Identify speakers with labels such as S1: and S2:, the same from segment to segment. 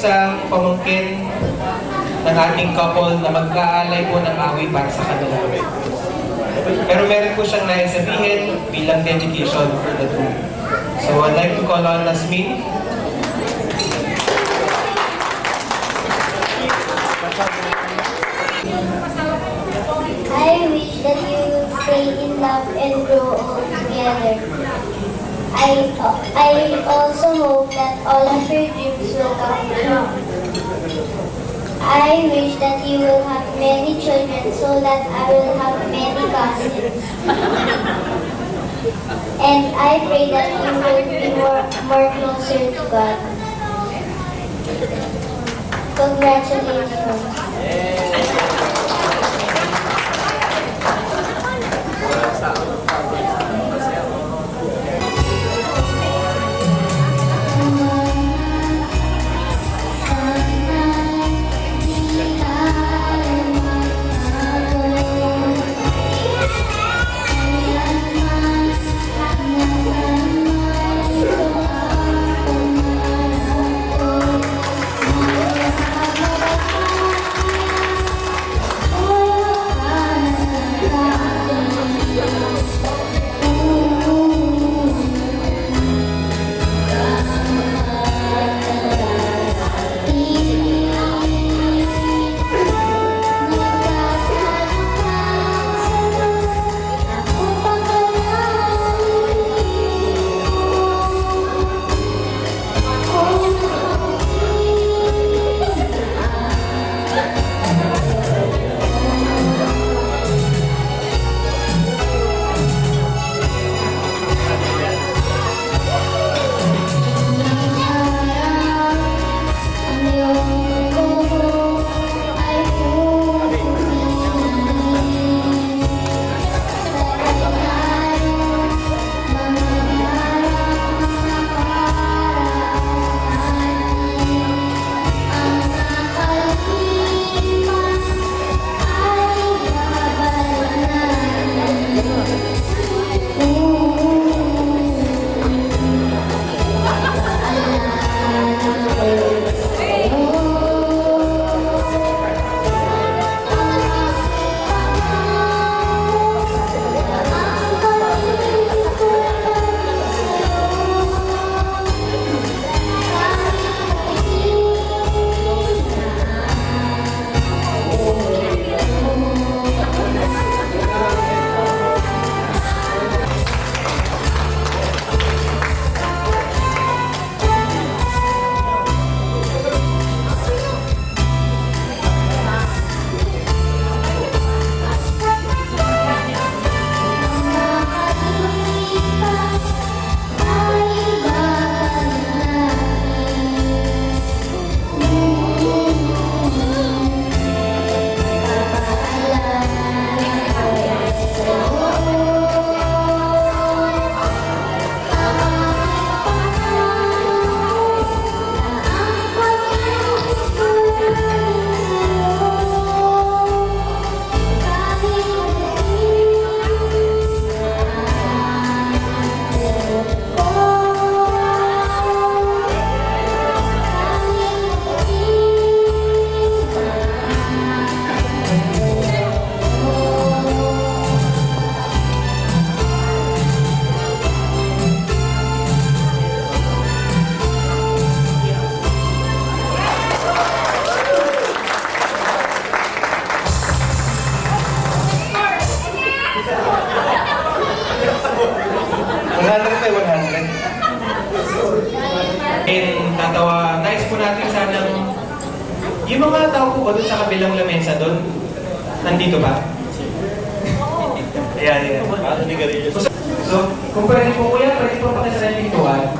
S1: isang pamangkin ng ating couple na mag-aalay po ng awit para sa kanila. Pero meron po siyang naisabihin bilang dedication for the two. So I'd like to call on Nasmin.
S2: I wish that you will stay in love and grow old together. I also hope that all of your dreams will come true. I wish that you will have many children so that I will have many cousins. And I pray that you will be more closer to God. Congratulations.
S1: Nais po natin sanang yung mga tao po ba doon sa kabilang lamesa doon? Nandito ba? Ayan. So, kung pwede po kuya, pwede po pakisarili pintuan.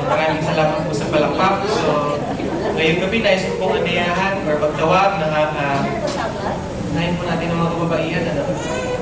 S1: Maraming salamat po sa palakpak. So, ngayong gabi, nais ko pong anayahan or magtawag ng Unahin po natin ang mga kababaihan, ano?